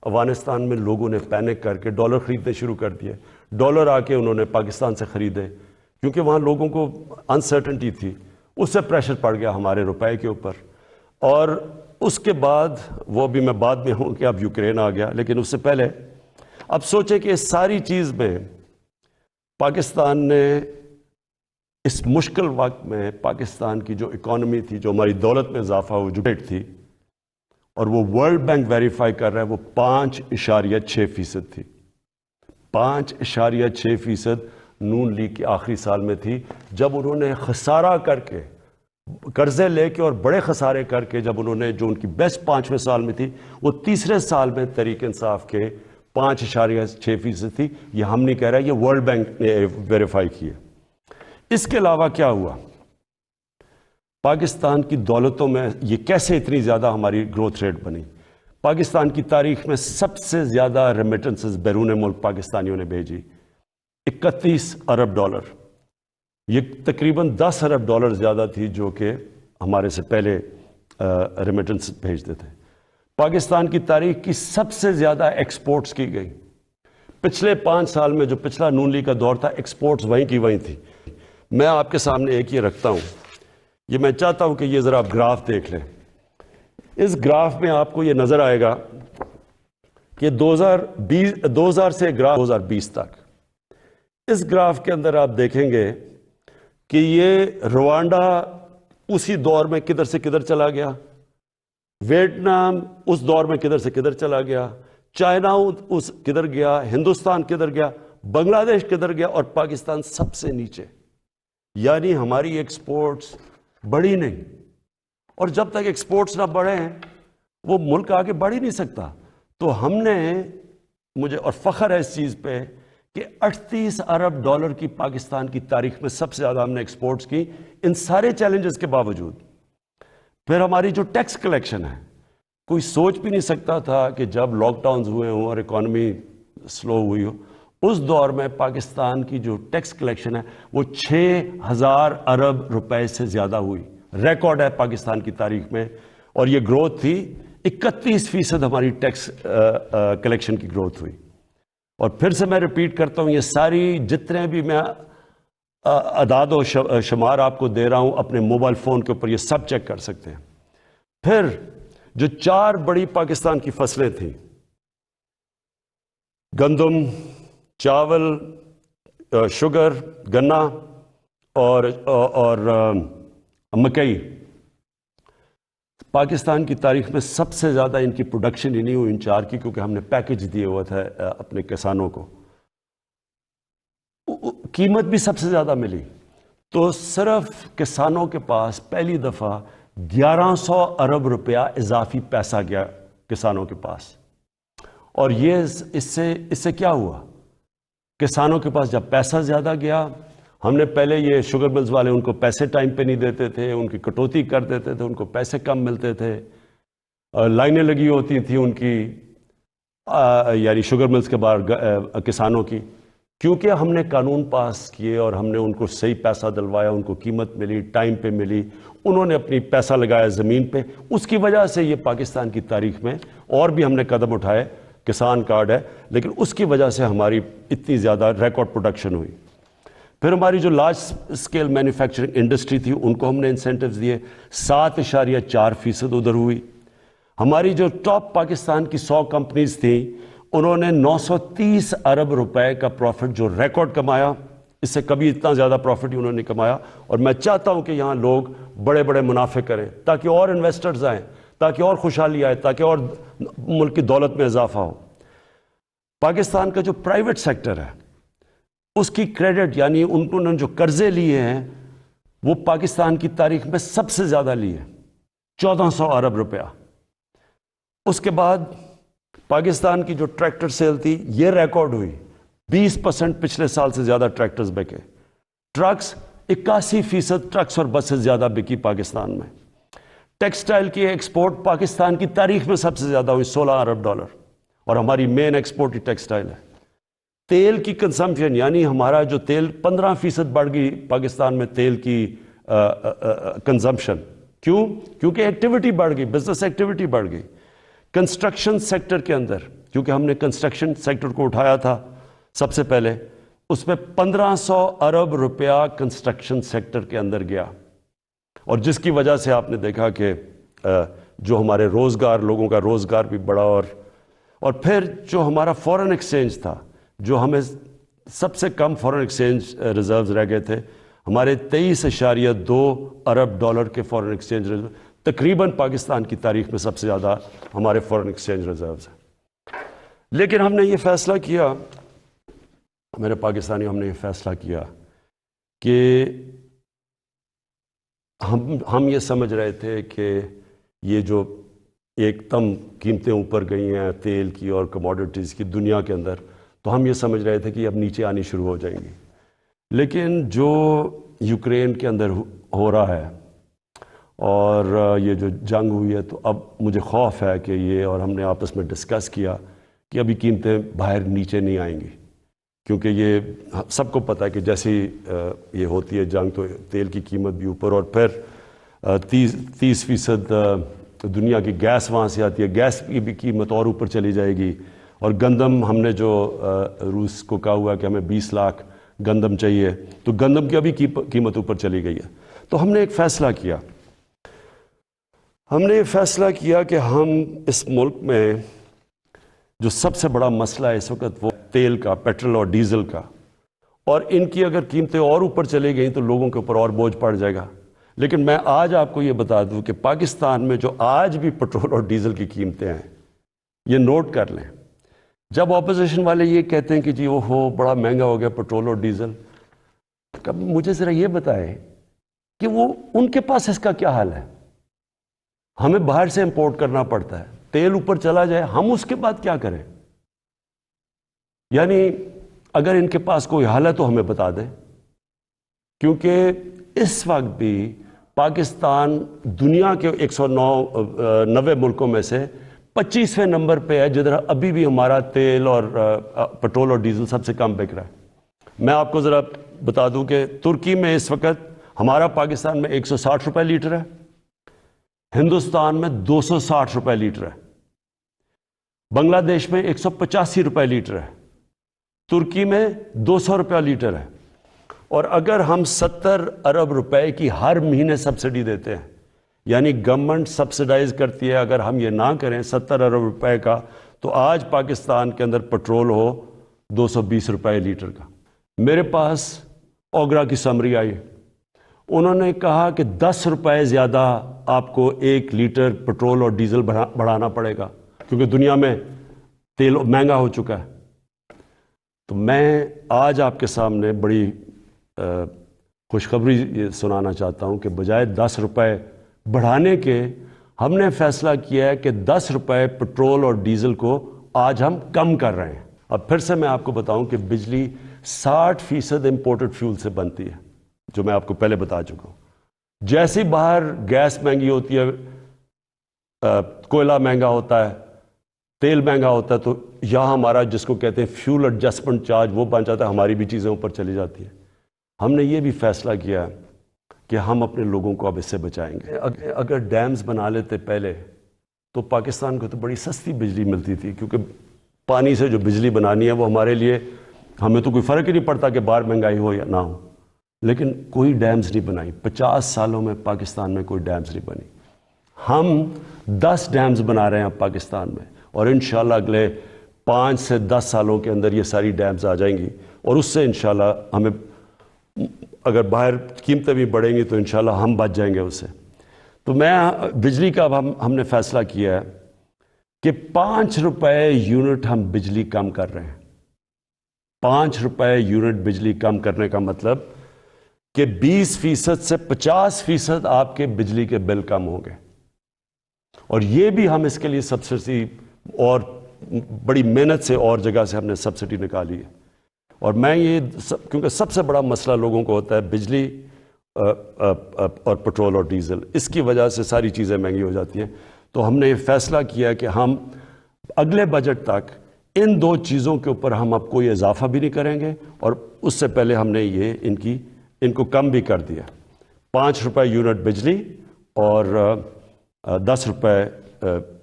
افغانستان میں لوگوں نے پینک کر کے ڈالر خریدنے شروع کر دیے. ڈالر آ کے انہوں نے پاکستان سے خریدے کیونکہ وہاں لوگوں کو انسرٹنٹی تھی. اس سے پریشر پڑ گیا ہمارے روپے کے اوپر. اور اس کے بعد وہ بھی میں بعد میں ہوں کہ اب یوکرین آ گیا، لیکن اس سے پہلے اب سوچیں کہ اس ساری چیز میں پاکستان نے اس مشکل وقت میں پاکستان کی جو اکانومی تھی، جو ہماری دولت میں اضافہ ہو جو ریٹ تھی، اور وہ ورلڈ بینک ویریفائی کر رہا ہے، وہ 5.6% تھی. 5.6% نون لیگ کے آخری سال میں تھی، جب انہوں نے خسارہ کر کے، قرضے لے کے اور بڑے خسارے کر کے، جب انہوں نے جو ان کی بیسٹ 5ویں سال میں تھی، وہ تیسرے سال میں تحریک انصاف کے 5.6% تھی. یہ ہم نہیں کہہ رہے، یہ ورلڈ بینک نے ویریفائی کی ہے. اس کے علاوہ کیا ہوا؟ پاکستان کی دولتوں میں یہ کیسے اتنی زیادہ ہماری گروتھ ریٹ بنی؟ پاکستان کی تاریخ میں سب سے زیادہ ریمیٹنسز بیرون ملک پاکستانیوں نے بھیجی، 31 ارب ڈالر. یہ تقریباً 10 ارب ڈالر زیادہ تھی جو کہ ہمارے سے پہلے ریمیٹنس بھیجتے تھے. پاکستان کی تاریخ کی سب سے زیادہ ایکسپورٹس کی گئی. پچھلے 5 سال میں جو پچھلا نون لیگ کا دور تھا، ایکسپورٹس وہیں کی وہیں تھی. میں آپ کے سامنے ایک یہ رکھتا ہوں، یہ میں چاہتا ہوں کہ یہ ذرا آپ گراف دیکھ لیں. اس گراف میں آپ کو یہ نظر آئے گا کہ 2000 سے گراف 2020 تک. اس گراف کے اندر آپ دیکھیں گے کہ یہ روانڈا اسی دور میں کدھر سے کدھر چلا گیا، ویتنام اس دور میں کدھر سے کدھر چلا گیا، چائنا اس کدھر گیا، ہندوستان کدھر گیا، بنگلہ دیش کدھر گیا، اور پاکستان سب سے نیچے. یعنی ہماری ایکسپورٹس بڑھی نہیں. اور جب تک ایکسپورٹس نہ بڑھیں وہ ملک آگے بڑھ ہی نہیں سکتا. تو ہم نے، مجھے اور فخر ہے اس چیز پہ کہ 38 ارب ڈالر کی پاکستان کی تاریخ میں سب سے زیادہ ہم نے ایکسپورٹس کی، ان سارے چیلنجز کے باوجود. پھر ہماری جو ٹیکس کلیکشن ہے، کوئی سوچ بھی نہیں سکتا تھا کہ جب لاک ڈاؤنز ہوئے ہوں اور اکانومی سلو ہوئی ہو، اس دور میں پاکستان کی جو ٹیکس کلیکشن ہے وہ 6000 ارب روپے سے زیادہ ہوئی. ریکارڈ ہے پاکستان کی تاریخ میں. اور یہ گروتھ تھی 31% ہماری ٹیکس کلیکشن کی گروتھ ہوئی. اور پھر سے میں ریپیٹ کرتا ہوں، یہ ساری جتنے بھی میں اعداد و شمار آپ کو دے رہا ہوں اپنے موبائل فون کے اوپر، یہ سب چیک کر سکتے ہیں. پھر جو 4 بڑی پاکستان کی فصلیں تھیں، گندم، چاول، شوگر، گنا اور مکئی، پاکستان کی تاریخ میں سب سے زیادہ ان کی پروڈکشن ہی نہیں ہوئی ان 4 کی، کیونکہ ہم نے پیکج دیے ہوا تھا اپنے کسانوں کو. قیمت بھی سب سے زیادہ ملی. تو صرف کسانوں کے پاس پہلی دفعہ 1100 ارب روپیہ اضافی پیسہ گیا کسانوں کے پاس. اور یہ اس سے کیا ہوا؟ کسانوں کے پاس جب پیسہ زیادہ گیا، ہم نے پہلے یہ شوگر ملز والے ان کو پیسے ٹائم پہ نہیں دیتے تھے، ان کی کٹوتی کر دیتے تھے، ان کو پیسے کم ملتے تھے، لائنیں لگی ہوتی تھیں ان کی، یعنی شوگر ملز کے باہر کسانوں کی. کیونکہ ہم نے قانون پاس کیے اور ہم نے ان کو صحیح پیسہ دلوایا، ان کو قیمت ملی، ٹائم پہ ملی، انہوں نے اپنی پیسہ لگایا زمین پہ. اس کی وجہ سے یہ پاکستان کی تاریخ میں اور بھی ہم نے قدم اٹھائے، کسان کارڈ ہے، لیکن اس کی وجہ سے ہماری اتنی زیادہ ریکارڈ پروڈکشن ہوئی. پھر ہماری جو لارج اسکیل مینوفیکچرنگ انڈسٹری تھی ان کو ہم نے انسینٹیوز دیے، 7.4% ادھر ہوئی. ہماری جو ٹاپ پاکستان کی 100 کمپنیز تھیں، انہوں نے 930 ارب روپے کا پروفٹ جو ریکارڈ کمایا. اس سے کبھی اتنا زیادہ پروفٹ ہی انہوں نے کمایا. اور میں چاہتا ہوں کہ یہاں لوگ بڑے بڑے منافع کریں تاکہ اور انویسٹرز آئیں، تاکہ اور خوشحالی آئے، تاکہ اور ملک کی دولت میں اضافہ ہو. پاکستان کا جو پرائیویٹ سیکٹر ہے اس کی کریڈٹ، یعنی انہوں نے جو قرضے لیے ہیں وہ پاکستان کی تاریخ میں سب سے زیادہ لیے، 1400 ارب روپیہ. اس کے بعد پاکستان کی جو ٹریکٹر سیل تھی یہ ریکارڈ ہوئی، 20% پچھلے سال سے زیادہ ٹریکٹرز بکے. ٹرکس 81% ٹرکس اور بسیں زیادہ بکی پاکستان میں. ٹیکسٹائل کی ایکسپورٹ پاکستان کی تاریخ میں سب سے زیادہ ہوئی، 16 ارب ڈالر، اور ہماری مین ایکسپورٹ ہی ٹیکسٹائل ہے. تیل کی کنزمپشن، یعنی ہمارا جو تیل 15% بڑھ گئی پاکستان میں تیل کی کنزمپشن. کیوں؟ کیونکہ ایکٹیویٹی بڑھ گئی، بزنس ایکٹیویٹی بڑھ گئی. کنسٹرکشن سیکٹر کے اندر کیونکہ ہم نے کنسٹرکشن سیکٹر کو اٹھایا تھا سب سے پہلے، اس میں 1500 ارب روپیہ کنسٹرکشن سیکٹر کے اندر گیا، اور جس کی وجہ سے آپ نے دیکھا کہ جو ہمارے روزگار، لوگوں کا روزگار بھی بڑھا، اور پھر جو ہمارا فورن ایکسچینج تھا، جو ہمیں سب سے کم فورن ایکسچینج ریزروز رہ گئے تھے، ہمارے 23.2 ارب ڈالر کے فورن ایکسچینج ریزرو، تقریباً پاکستان کی تاریخ میں سب سے زیادہ ہمارے فورن ایکسچینج ریزروز ہیں۔ لیکن ہم نے یہ فیصلہ کیا، میرے پاکستانیوں، ہم نے یہ فیصلہ کیا کہ ہم یہ سمجھ رہے تھے کہ یہ جو ایک دم قیمتیں اوپر گئی ہیں تیل کی اور کموڈٹیز کی دنیا کے اندر، تو ہم یہ سمجھ رہے تھے کہ یہ اب نیچے آنی شروع ہو جائیں گی۔ لیکن جو یوکرین کے اندر ہو رہا ہے اور یہ جو جنگ ہوئی ہے، تو اب مجھے خوف ہے کہ یہ، اور ہم نے آپس میں ڈسکس کیا کہ ابھی قیمتیں باہر نیچے نہیں آئیں گی، کیونکہ یہ سب کو پتہ ہے کہ جیسی یہ ہوتی ہے جنگ تو تیل کی قیمت بھی اوپر، اور پھر 30% دنیا کی گیس وہاں سے آتی ہے، گیس کی بھی قیمت اور اوپر چلی جائے گی، اور گندم ہم نے جو روس کو کہا ہوا کہ ہمیں 20 لاکھ گندم چاہیے، تو گندم کی ابھی قیمت اوپر چلی گئی ہے۔ تو ہم نے ایک فیصلہ کیا، ہم نے یہ فیصلہ کیا کہ ہم اس ملک میں جو سب سے بڑا مسئلہ ہے اس وقت وہ تیل کا، پیٹرول اور ڈیزل کا، اور ان کی اگر قیمتیں اور اوپر چلی گئیں تو لوگوں کے اوپر اور بوجھ پڑ جائے گا۔ لیکن میں آج آپ کو یہ بتا دوں کہ پاکستان میں جو آج بھی پیٹرول اور ڈیزل کی قیمتیں ہیں، یہ نوٹ کر لیں، جب اپوزیشن والے یہ کہتے ہیں کہ جی وہ ہو بڑا مہنگا ہو گیا پیٹرول اور ڈیزل، کب مجھے ذرا یہ بتائیں کہ وہ ان کے پاس اس کا کیا حال ہے؟ ہمیں باہر سے امپورٹ کرنا پڑتا ہے، تیل اوپر چلا جائے ہم اس کے بعد کیا کریں؟ یعنی اگر ان کے پاس کوئی حل ہے تو ہمیں بتا دیں، کیونکہ اس وقت بھی پاکستان دنیا کے 190 ملکوں میں سے 25ویں نمبر پہ ہے جدھر ابھی بھی ہمارا تیل اور پیٹرول اور ڈیزل سب سے کم بک رہا ہے۔ میں آپ کو ذرا بتا دوں کہ ترکی میں اس وقت ہمارا پاکستان میں 160 روپے لیٹر ہے، ہندوستان میں 260 روپے لیٹر ہے، بنگلہ دیش میں 185 روپے لیٹر ہے، ترکی میں 200 روپے لیٹر ہے، اور اگر ہم 70 ارب روپے کی ہر مہینے سبسڈی دیتے ہیں، یعنی گورنمنٹ سبسڈائز کرتی ہے، اگر ہم یہ نہ کریں 70 ارب روپے کا، تو آج پاکستان کے اندر پیٹرول ہو 220 روپے لیٹر کا۔ میرے پاس اوگرا کی سمری آئی، انہوں نے کہا کہ 10 روپے زیادہ آپ کو 1 لیٹر پیٹرول اور ڈیزل بڑھانا پڑے گا، کیونکہ دنیا میں تیل مہنگا ہو چکا ہے۔ تو میں آج آپ کے سامنے بڑی خوشخبری سنانا چاہتا ہوں کہ بجائے 10 روپے بڑھانے کے، ہم نے فیصلہ کیا ہے کہ 10 روپے پیٹرول اور ڈیزل کو آج ہم کم کر رہے ہیں۔ اب پھر سے میں آپ کو بتاؤں کہ بجلی 60% امپورٹڈ فیول سے بنتی ہے، جو میں آپ کو پہلے بتا چکا ہوں۔ جیسی باہر گیس مہنگی ہوتی ہے، کوئلہ مہنگا ہوتا ہے، تیل مہنگا ہوتا ہے، تو یہاں ہمارا جس کو کہتے ہیں فیول ایڈجسٹمنٹ چارج وہ بن جاتا ہے، ہماری بھی چیزیں اوپر چلی جاتی ہیں۔ ہم نے یہ بھی فیصلہ کیا کہ ہم اپنے لوگوں کو اب اس سے بچائیں گے۔ اگر ڈیمز بنا لیتے پہلے تو پاکستان کو تو بڑی سستی بجلی ملتی تھی، کیونکہ پانی سے جو بجلی بنانی ہے وہ ہمارے لیے، ہمیں تو کوئی فرق ہی نہیں پڑتا کہ باہر مہنگائی ہو یا نہ ہو۔ لیکن کوئی ڈیمز نہیں بنائی، 50 سالوں میں پاکستان میں کوئی ڈیمز نہیں بنی۔ ہم 10 ڈیمز بنا رہے ہیں اب پاکستان میں، اور انشاءاللہ اگلے 5 سے 10 سالوں کے اندر یہ ساری ڈیمز آ جائیں گی، اور اس سے انشاءاللہ ہمیں، اگر باہر قیمتیں بھی بڑھیں گی تو انشاءاللہ ہم بچ جائیں گے اس سے۔ تو میں بجلی کا اب ہم نے فیصلہ کیا ہے کہ 5 روپے یونٹ ہم بجلی کم کر رہے ہیں۔ 5 روپے یونٹ بجلی کم کرنے کا مطلب کہ 20% سے 50% آپ کے بجلی کے بل کم ہوں گے، اور یہ بھی ہم اس کے لیے سبسڈی اور بڑی محنت سے اور جگہ سے ہم نے سبسڈی نکالی ہے۔ اور میں یہ کیونکہ سب سے بڑا مسئلہ لوگوں کو ہوتا ہے بجلی اور پیٹرول اور ڈیزل، اس کی وجہ سے ساری چیزیں مہنگی ہو جاتی ہیں۔ تو ہم نے یہ فیصلہ کیا کہ ہم اگلے بجٹ تک ان 2 چیزوں کے اوپر ہم اب کوئی اضافہ بھی نہیں کریں گے، اور اس سے پہلے ہم نے ان کو کم بھی کر دیا۔ 5 روپے یونٹ بجلی اور 10 روپے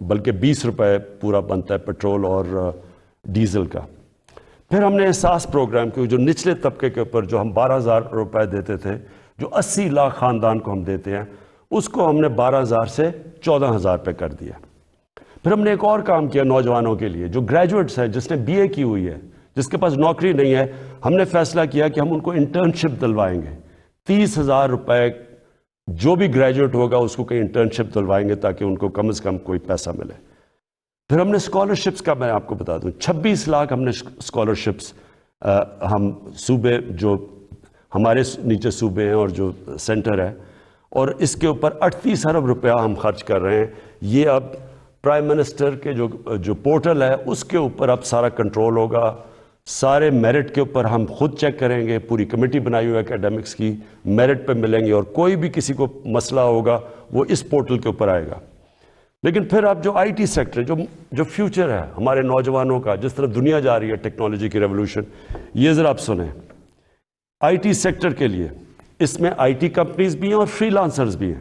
بلکہ 20 روپے پورا بنتا ہے پیٹرول اور ڈیزل کا۔ پھر ہم نے احساس پروگرام کی، جو نچلے طبقے کے اوپر جو ہم 12,000 روپے دیتے تھے، جو 80 لاکھ خاندان کو ہم دیتے ہیں، اس کو ہم نے 12,000 سے 14,000 پہ کر دیا۔ پھر ہم نے ایک اور کام کیا نوجوانوں کے لیے، جو گریجویٹس ہیں، جس نے بی اے کی ہوئی ہے، جس کے پاس نوکری نہیں ہے، ہم نے فیصلہ کیا کہ ہم ان کو انٹرنشپ دلوائیں گے۔ 30,000 روپے جو بھی گریجویٹ ہوگا اس کو کہیں انٹرنشپ دلوائیں گے تاکہ ان کو کم از کم کوئی پیسہ ملے۔ پھر ہم نے اسکالرشپس کا، میں آپ کو بتا دوں، 26 لاکھ ہم نے اسکالرشپس ہم صوبے، جو ہمارے نیچے صوبے ہیں اور جو سینٹر ہے، اور اس کے اوپر 38 ارب روپیہ ہم خرچ کر رہے ہیں۔ یہ اب پرائم منسٹر کے جو پورٹل ہے اس کے اوپر اب سارا کنٹرول ہوگا، سارے میرٹ کے اوپر ہم خود چیک کریں گے، پوری کمیٹی بنائی ہوئی ہے اکیڈمکس کی، میرٹ پہ ملیں گے، اور کوئی بھی کسی کو مسئلہ ہوگا وہ اس پورٹل کے اوپر آئے گا۔ لیکن پھر اب جو آئی ٹی سیکٹر، جو فیوچر ہے ہمارے نوجوانوں کا، جس طرف دنیا جا رہی ہے ٹیکنالوجی کی ریولوشن، یہ ذرا آپ سنیں۔ آئی ٹی سیکٹر کے لیے اس میں آئی ٹی کمپنیز بھی ہیں اور فری لانسرز بھی ہیں۔